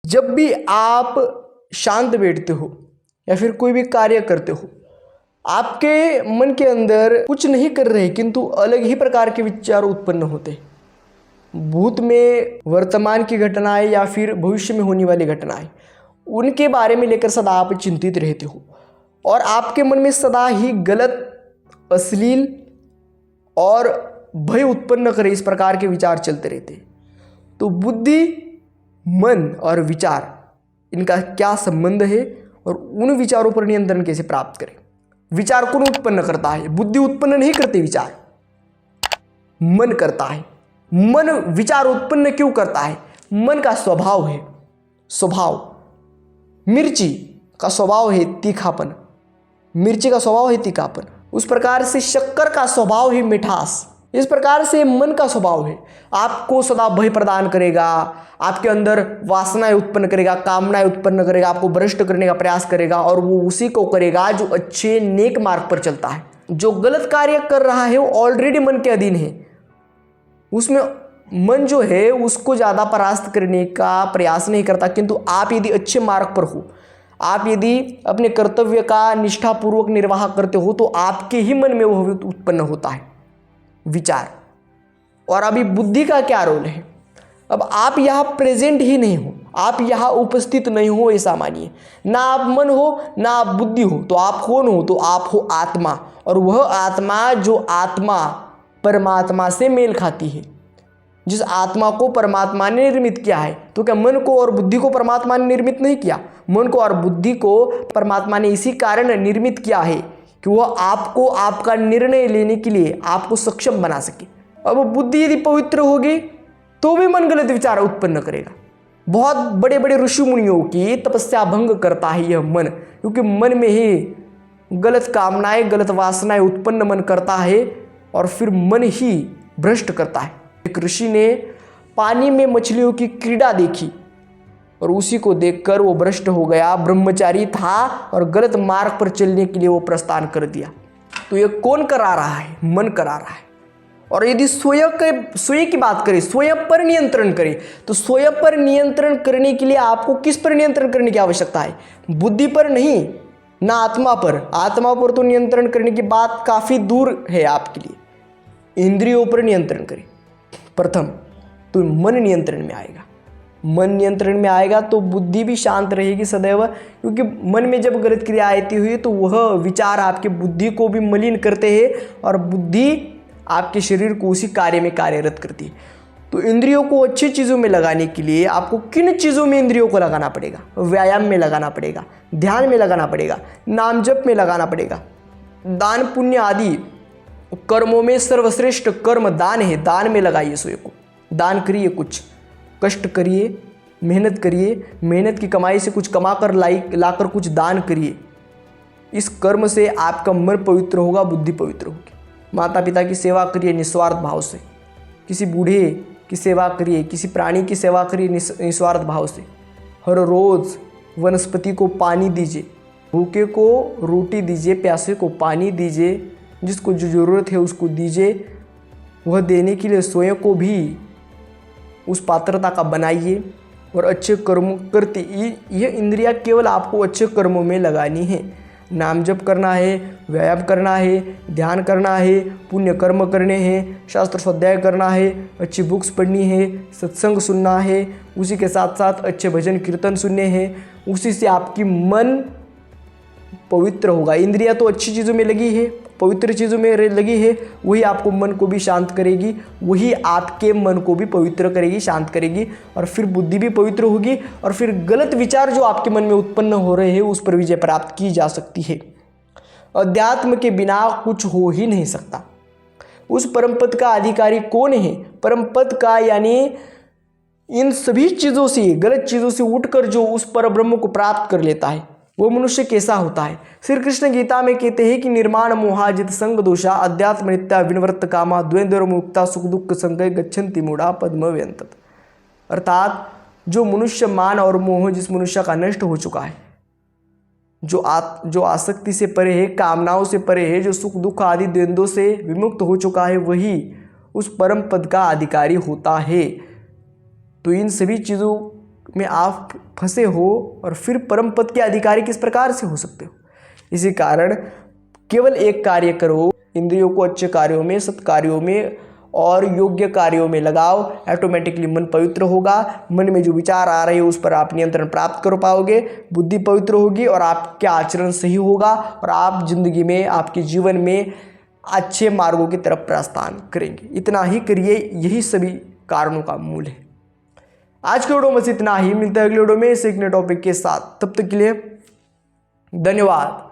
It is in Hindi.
जब भी आप शांत बैठते हो या फिर कोई भी कार्य करते हो, आपके मन के अंदर कुछ नहीं कर रहे किंतु अलग ही प्रकार के विचार उत्पन्न होते हैं। भूत में, वर्तमान की घटनाएं या फिर भविष्य में होने वाली घटनाएं, उनके बारे में लेकर सदा आप चिंतित रहते हो और आपके मन में सदा ही गलत, अश्लील और भय उत्पन्न करे इस प्रकार के विचार चलते रहते हैं। तो बुद्धि, मन और विचार, इनका क्या संबंध है और उन विचारों पर नियंत्रण कैसे प्राप्त करें? विचार कौन उत्पन्न करता है? बुद्धि उत्पन्न नहीं करती, विचार मन करता है। मन विचार उत्पन्न क्यों करता है? मन का स्वभाव है, स्वभाव। मिर्ची का स्वभाव है तीखापन, मिर्ची का स्वभाव है तीखापन। उस प्रकार से शक्कर का स्वभाव है मिठास। इस प्रकार से मन का स्वभाव है, आपको सदा भय प्रदान करेगा, आपके अंदर वासनाएं उत्पन्न करेगा, कामनाएं उत्पन्न करेगा, आपको भ्रष्ट करने का प्रयास करेगा और वो उसी को करेगा जो अच्छे नेक मार्ग पर चलता है। जो गलत कार्य कर रहा है वो ऑलरेडी मन के अधीन है, उसमें मन जो है उसको ज़्यादा परास्त करने का प्रयास नहीं करता। किंतु आप यदि अच्छे मार्ग पर हो, आप यदि अपने कर्तव्य का निष्ठापूर्वक निर्वाह करते हो, तो आपके ही मन में वह उत्पन्न होता है विचार। और अभी बुद्धि का क्या रोल है? अब आप यहाँ प्रेजेंट ही नहीं हो, आप यहाँ उपस्थित नहीं हो, ऐसा मानिए। ना आप मन हो ना आप बुद्धि हो, तो आप कौन हो? तो आप हो आत्मा। और वह आत्मा जो आत्मा परमात्मा से मेल खाती है, जिस आत्मा को परमात्मा ने निर्मित किया है। तो क्या मन को और बुद्धि को परमात्मा ने निर्मित नहीं किया? मन को और बुद्धि को परमात्मा ने इसी कारण निर्मित किया है कि वह आपको आपका निर्णय लेने के लिए आपको सक्षम बना सके। अब बुद्धि यदि पवित्र होगी तो भी मन गलत विचार उत्पन्न करेगा। बहुत बड़े बड़े ऋषि मुनियों की तपस्या भंग करता है यह मन, क्योंकि मन में ही गलत कामनाएं, गलत वासनाएं उत्पन्न मन करता है और फिर मन ही भ्रष्ट करता है। एक ऋषि ने पानी में मछलियों की क्रीड़ा देखी और उसी को देखकर वो भ्रष्ट हो गया, ब्रह्मचारी था और गलत मार्ग पर चलने के लिए वो प्रस्थान कर दिया। तो ये कौन करा रहा है? मन करा रहा है। और यदि स्वयं की बात करें, स्वयं पर नियंत्रण करें, तो स्वयं पर नियंत्रण करने के लिए आपको किस पर नियंत्रण करने की आवश्यकता है? बुद्धि पर नहीं, ना आत्मा पर। आत्मा पर तो नियंत्रण करने की बात काफ़ी दूर है आपके लिए। इंद्रियों पर नियंत्रण करें प्रथम, तो मन नियंत्रण में आएगा। मन नियंत्रण में आएगा तो बुद्धि भी शांत रहेगी सदैव, क्योंकि मन में जब गलत क्रिया आती हुई तो वह विचार आपके बुद्धि को भी मलिन करते हैं और बुद्धि आपके शरीर को उसी कार्य में कार्यरत करती है। तो इंद्रियों को अच्छी चीज़ों में लगाने के लिए आपको किन चीज़ों में इंद्रियों को लगाना पड़ेगा? व्यायाम में लगाना पड़ेगा, ध्यान में लगाना पड़ेगा, नाम जप में लगाना पड़ेगा, दान पुण्य आदि कर्मों में सर्वश्रेष्ठ कर्म दान है। दान में लगाइए स्वयं को, दान करिए, कुछ कष्ट करिए, मेहनत करिए, मेहनत की कमाई से कुछ कमा कर लाकर कुछ दान करिए। इस कर्म से आपका मन पवित्र होगा, बुद्धि पवित्र होगी। माता पिता की सेवा करिए निस्वार्थ भाव से, किसी बूढ़े की सेवा करिए, किसी प्राणी की सेवा करिए निस्वार्थ भाव से। हर रोज़ वनस्पति को पानी दीजिए, भूखे को रोटी दीजिए, प्यासे को पानी दीजिए, जिसको जो ज़रूरत है उसको दीजिए। वह देने के लिए स्वयं को भी उस पात्रता का बनाइए और अच्छे कर्म करते। यह इंद्रियां केवल आपको अच्छे कर्मों में लगानी है। नाम जप करना है, व्यायाम करना है, ध्यान करना है, पुण्य कर्म करने हैं, शास्त्र स्वाध्याय करना है, अच्छी बुक्स पढ़नी है, सत्संग सुनना है, उसी के साथ साथ अच्छे भजन कीर्तन सुनने हैं। उसी से आपकी मन पवित्र होगा। इंद्रियां तो अच्छी चीज़ों में लगी है, पवित्र चीज़ों में लगी है, वही आपको मन को भी शांत करेगी, वही आपके मन को भी पवित्र करेगी, शांत करेगी। और फिर बुद्धि भी पवित्र होगी और फिर गलत विचार जो आपके मन में उत्पन्न हो रहे हैं उस पर विजय प्राप्त की जा सकती है। अध्यात्म के बिना कुछ हो ही नहीं सकता। उस परम पद का अधिकारी कौन है? परम पद का यानी इन सभी चीज़ों से, गलत चीज़ों से उठकर जो उस पर ब्रह्म को प्राप्त कर लेता है, वो मनुष्य कैसा होता है? श्री कृष्ण गीता में कहते हैं कि निर्माण मोहाजित संग दोषा अध्यात्म नित्या विनवर्त कामा द्वैद्वर मुक्ता सुख दुख संगय गच्छन्ति मूढ़ा पद्म व्यंतत। अर्थात जो मनुष्य मान और मोह जिस मनुष्य का नष्ट हो चुका है, जो आसक्ति से परे है, कामनाओं से परे है, जो सुख दुख आदि द्वंद्वों से विमुक्त हो चुका है, वही उस परम पद का अधिकारी होता है। तो इन सभी चीज़ों में आप फंसे हो और फिर परम पद के अधिकारी किस प्रकार से हो सकते हो। इसी कारण केवल एक कार्य करो, इंद्रियों को अच्छे कार्यों में, सत्कार्यों में और योग्य कार्यों में लगाओ, ऑटोमेटिकली मन पवित्र होगा। मन में जो विचार आ रहे हैं उस पर आप नियंत्रण प्राप्त कर पाओगे, बुद्धि पवित्र होगी और आपका आचरण सही होगा और आप जिंदगी में, आपके जीवन में अच्छे मार्गों की तरफ प्रस्थान करेंगे। इतना ही करिए, यही सभी कारणों का मूल है। आज के वीडियो में इतना ही, मिलते हैं अगले वीडियो में इस एक नए टॉपिक के साथ। तब तक के लिए धन्यवाद।